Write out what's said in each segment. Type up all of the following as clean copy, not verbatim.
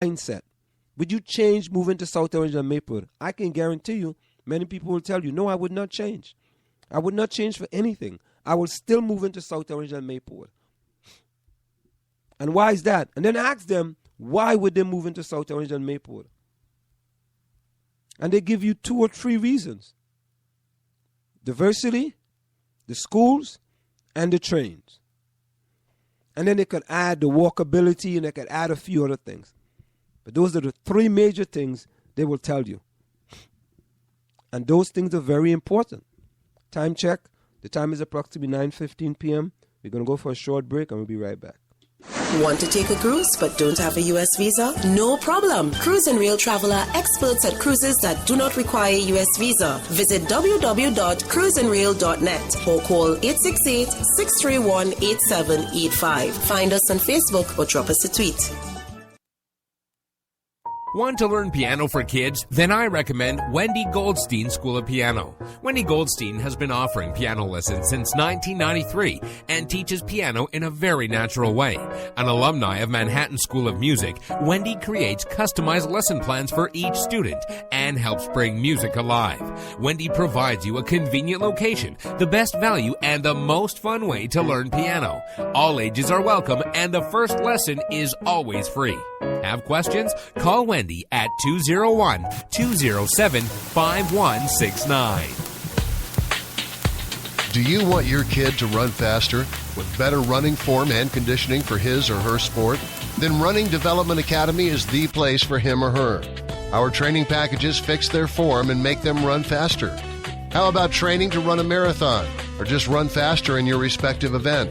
mindset? Would you change moving to South Orange and Maplewood? I can guarantee you, many people will tell you, no, I would not change. I would not change for anything. I will still move into South Orange and Maplewood. And why is that? And then ask them, why would they move into South Orange and Maplewood? And they give you 2 or 3 reasons. Diversity, the schools, and the trains. And then they could add the walkability, and they could add a few other things. But those are the 3 major things they will tell you. And those things are very important. Time check. The time is approximately 9:15 p.m. We're going to go for a short break, and we'll be right back. Want to take a cruise but don't have a U.S. visa? No problem. Cruise and Rail Traveler, experts at cruises that do not require U.S. visa. Visit www.cruiseandrail.net or call 868-631-8785. Find us on Facebook or drop us a tweet. Want to learn piano for kids? Then I recommend Wendy Goldstein School of Piano. Wendy Goldstein has been offering piano lessons since 1993 and teaches piano in a very natural way. An alumni of Manhattan School of Music, Wendy creates customized lesson plans for each student and helps bring music alive. Wendy provides you a convenient location, the best value, and the most fun way to learn piano. All ages are welcome, and the first lesson is always free. Have questions? Call Wendy at 201-207-5169. Do you want your kid to run faster with better running form and conditioning for his or her sport? Then Running Development Academy is the place for him or her. Our training packages fix their form and make them run faster. How about training to run a marathon or just run faster in your respective event?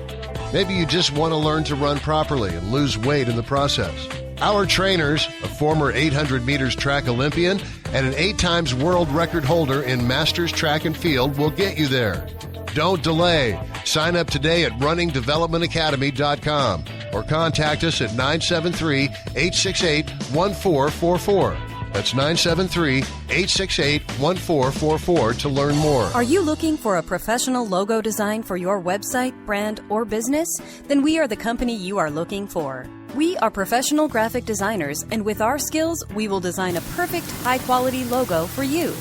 Maybe you just want to learn to run properly and lose weight in the process. Our trainers, a former 800 meters track Olympian and an 8 times world record holder in Masters Track and Field, will get you there. Don't delay. Sign up today at runningdevelopmentacademy.com or contact us at 973-868-1444. That's 973-868-1444 to learn more. Are you looking for a professional logo design for your website, brand, or business? Then we are the company you are looking for. We are professional graphic designers, and with our skills, we will design a perfect, high-quality logo for you.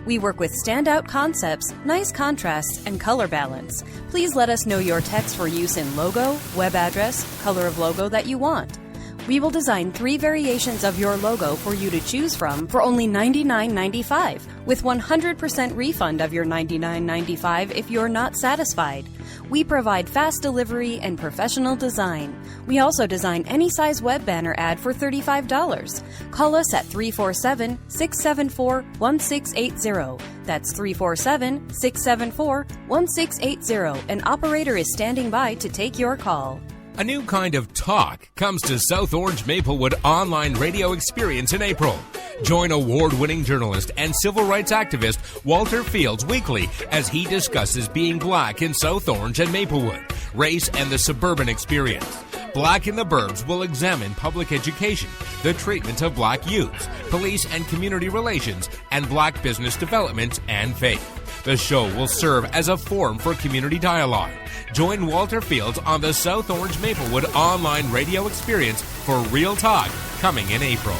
We work with standout concepts, nice contrasts, and color balance. Please let us know your text for use in logo, web address, color of logo that you want. We will design 3 variations of your logo for you to choose from for only $99.95, with 100% refund of your $99.95 if you're not satisfied. We provide fast delivery and professional design. We also design any size web banner ad for $35. Call us at 347-674-1680. That's 347-674-1680. An operator is standing by to take your call. A new kind of talk comes to South Orange Maplewood online radio experience in April. Join award-winning journalist and civil rights activist Walter Fields weekly as he discusses being black in South Orange and Maplewood, race, and the suburban experience. Black in the Burbs will examine public education, the treatment of black youths, police and community relations, and black business development and faith. The show will serve as a forum for community dialogue. Join Walter Fields on the South Orange Maplewood online radio experience for Real Talk coming in April.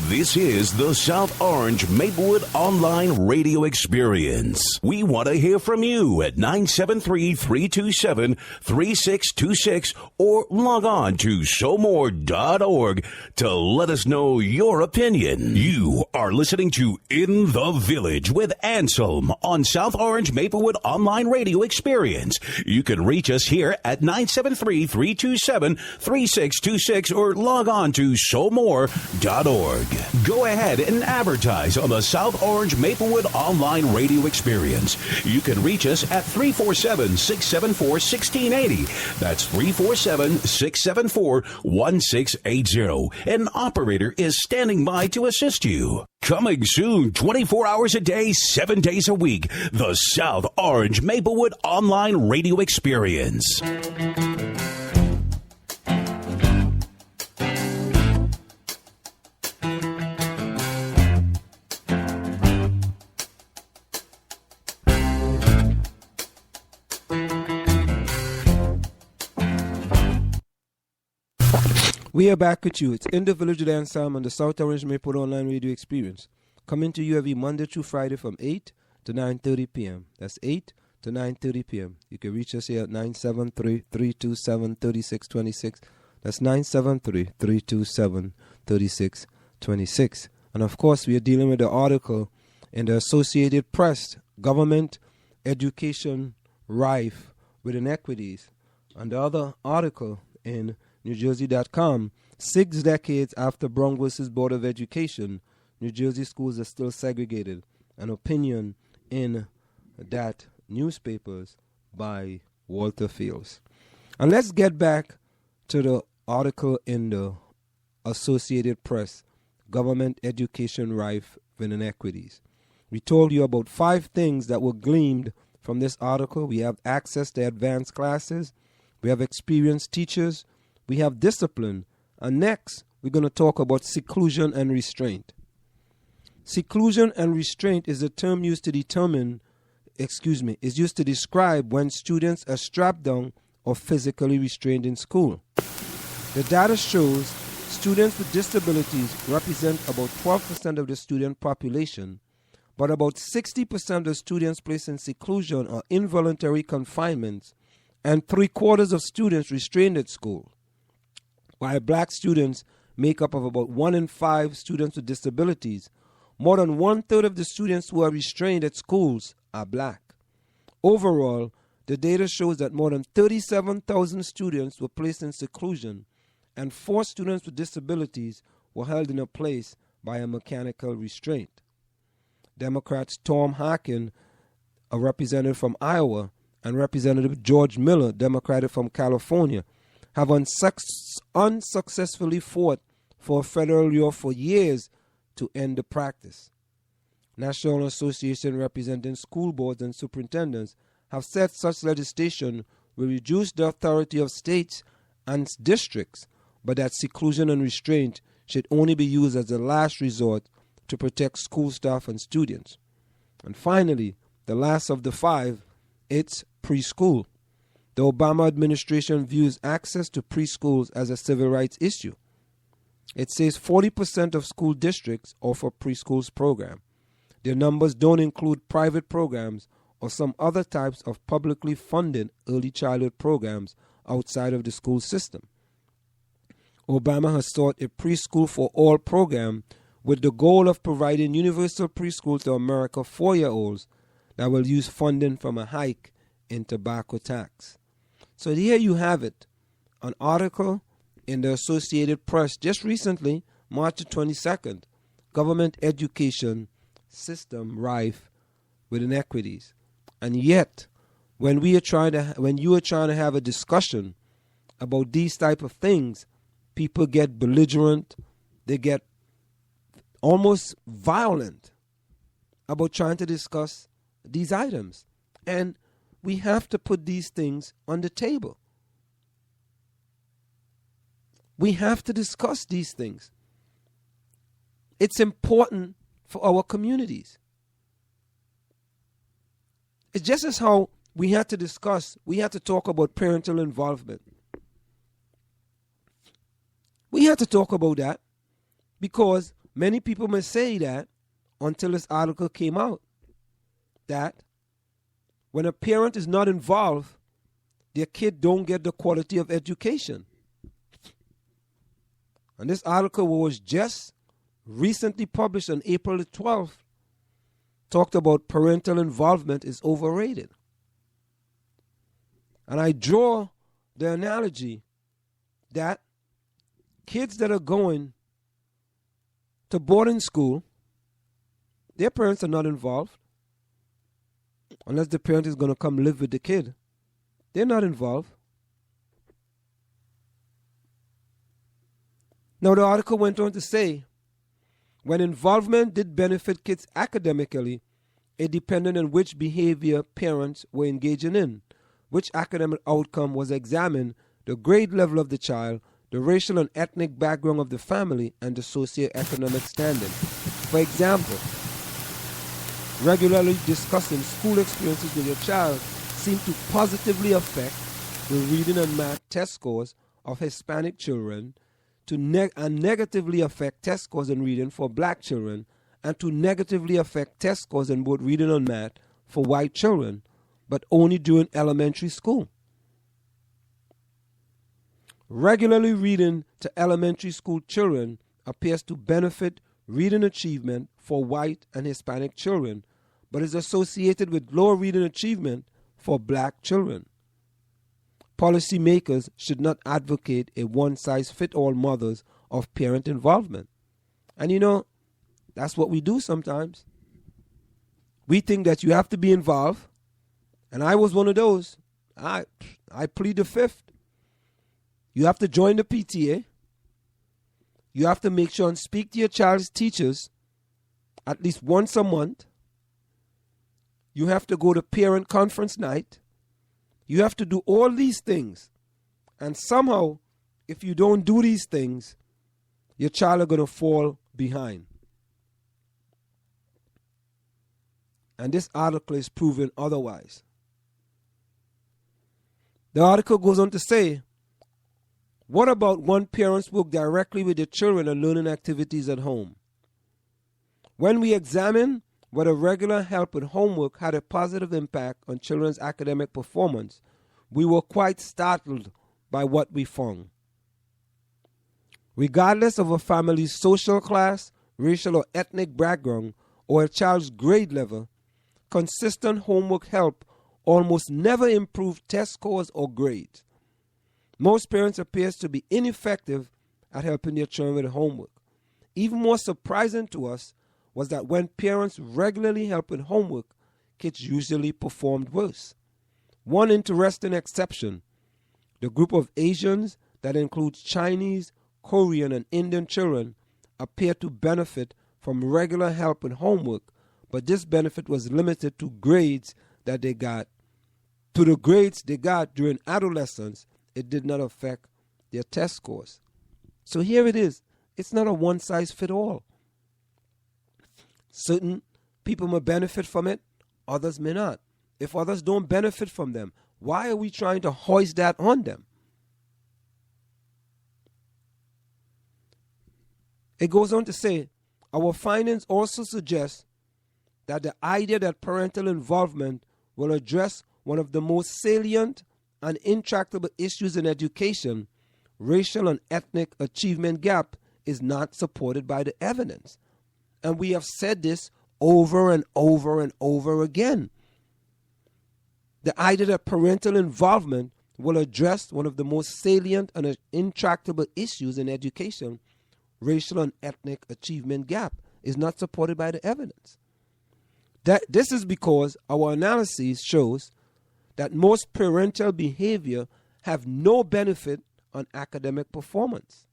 This is the South Orange Maplewood Online Radio Experience. We want to hear from you at 973-327-3626 or log on to showmore.org to let us know your opinion. You are listening to In the Village with Anselm on South Orange Maplewood Online Radio Experience. You can reach us here at 973-327-3626 or log on to showmore.org. Go ahead and advertise on the South Orange Maplewood Online Radio Experience. You can reach us at 347-674-1680. That's 347-674-1680. An operator is standing by to assist you. Coming soon, 24 hours a day, 7 days a week, the South Orange Maplewood Online Radio Experience. We are back with you. It's in the Village with Anselm on the South Orange Maple Online Radio Experience. Coming to you every Monday through Friday from 8 to 9:30 p.m. That's 8 to 9:30 p.m. You can reach us here at 973-327-3626. That's 973-327-3626. And of course, we are dealing with the article in the Associated Press, Government Education Rife with Inequities. And the other article in NewJersey.com, 6 decades after Brown versus Board of Education, New Jersey schools are still segregated. An opinion in that newspapers by Walter Fields. And let's get back to the article in the Associated Press, Government Education Rife with Inequities. We told you about 5 things that were gleaned from this article. We have access to advanced classes. We have experienced teachers. We have discipline. And next, we're going to talk about seclusion and restraint. Seclusion and restraint is a term used to describe when students are strapped down or physically restrained in school. The data shows students with disabilities represent about 12% of the student population, but about 60% of the students placed in seclusion or involuntary confinements, and 3/4 of students restrained at school. While black students make up of about 1 in 5 students with disabilities, more than 1/3 of the students who are restrained at schools are black. Overall, the data shows that more than 37,000 students were placed in seclusion, and 4 students with disabilities were held in a place by a mechanical restraint. Democrats Tom Harkin, a representative from Iowa, and Representative George Miller, Democrat from California, have unsuccessfully fought for a federal law for years to end the practice. National Association representing school boards and superintendents have said such legislation will reduce the authority of states and districts, but that seclusion and restraint should only be used as a last resort to protect school staff and students. And finally, the last of the 5, it's preschool. The Obama administration views access to preschools as a civil rights issue. It says 40% of school districts offer preschools program. Their numbers don't include private programs or some other types of publicly funded early childhood programs outside of the school system. Obama has sought a preschool for all program with the goal of providing universal preschool to America's 4-year-olds that will use funding from a hike in tobacco tax. So here you have it, an article in the Associated Press just recently, March 22nd, Government Education System Rife with Inequities. And yet, when you are trying to have a discussion about these type of things, people get belligerent, they get almost violent about trying to discuss these items. And we have to put these things on the table. We have to discuss these things. It's important for our communities. It's just as how we had to talk about parental involvement. We had to talk about that because many people may say that until this article came out, that when a parent is not involved, their kid don't get the quality of education. And this article was just recently published on April the 12th, talked about parental involvement is overrated. And I draw the analogy that kids that are going to boarding school, their parents are not involved. Unless the parent is going to come live with the kid, they're not involved. Now the article went on to say, when involvement did benefit kids academically, it depended on which behavior parents were engaging in, which academic outcome was examined, the grade level of the child, the racial and ethnic background of the family, and the socioeconomic standing. For example, regularly discussing school experiences with your child seem to positively affect the reading and math test scores of Hispanic children, to negatively affect test scores in reading for black children and to negatively affect test scores in both reading and math for white children, but only during elementary school. Regularly reading to elementary school children appears to benefit reading achievement for white and Hispanic children, but is associated with lower reading achievement for black children. Policymakers should not advocate a one-size-fits-all models of parent involvement. And you know, that's what we do sometimes. We think that you have to be involved, and I was one of those. I plead the fifth. You have to join the PTA. You have to make sure and speak to your child's teachers at least once a month. You have to go to parent conference night. You have to do all these things. And somehow, if you don't do these things, your child are going to fall behind. And this article is proving otherwise. The article goes on to say, what about when parents work directly with their children on learning activities at home? When we examine whether regular help with homework had a positive impact on children's academic performance, we were quite startled by what we found. Regardless of a family's social class, racial or ethnic background, or a child's grade level, consistent homework help almost never improved test scores or grades. Most parents appear to be ineffective at helping their children with homework. Even more surprising to us was that when parents regularly help with homework, kids usually performed worse. One interesting exception, the group of Asians that includes Chinese, Korean, and Indian children appear to benefit from regular help with homework, but this benefit was limited to grades that they got. To the grades they got during adolescence, it did not affect their test scores. So here it is. It's not a one-size-fits-all. Certain people may benefit from it, others may not. If others don't benefit from them, why are we trying to hoist that on them? It goes on to say, our findings also suggest that the idea that parental involvement will address one of the most salient and intractable issues in education, racial and ethnic achievement gap, is not supported by the evidence. And we have said this over and over and over again. The idea that parental involvement will address one of the most salient and intractable issues in education, racial and ethnic achievement gap, is not supported by the evidence. This is because our analysis shows that most parental behavior have no benefit on academic performance.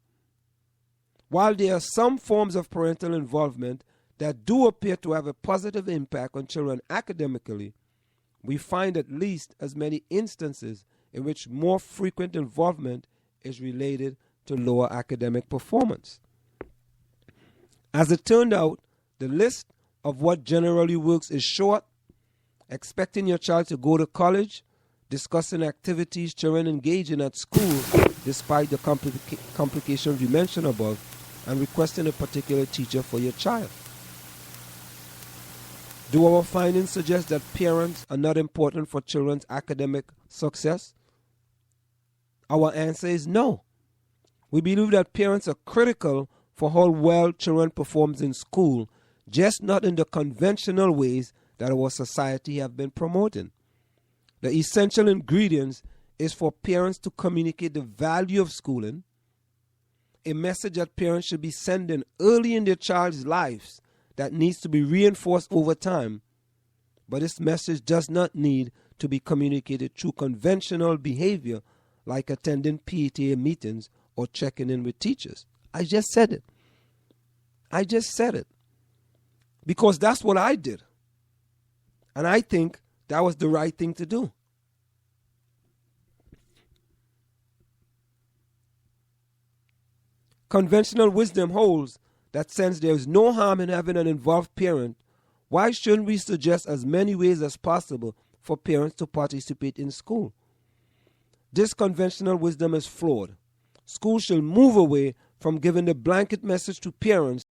While there are some forms of parental involvement that do appear to have a positive impact on children academically, we find at least as many instances in which more frequent involvement is related to lower academic performance. As it turned out, the list of what generally works is short. Expecting your child to go to college, discussing activities children engage in at school despite the complications we mentioned above, and requesting a particular teacher for your child. Do our findings suggest that parents are not important for children's academic success? Our answer is no. We believe that parents are critical for how well children perform in school, just not in the conventional ways that our society have been promoting. The essential ingredients is for parents to communicate the value of schooling, a message that parents should be sending early in their child's lives that needs to be reinforced over time, but this message does not need to be communicated through conventional behavior like attending PTA meetings or checking in with teachers. I just said it. I just said it. Because that's what I did. And I think that was the right thing to do. Conventional wisdom holds that since there is no harm in having an involved parent, why shouldn't we suggest as many ways as possible for parents to participate in school? This conventional wisdom is flawed. Schools should move away from giving the blanket message to parents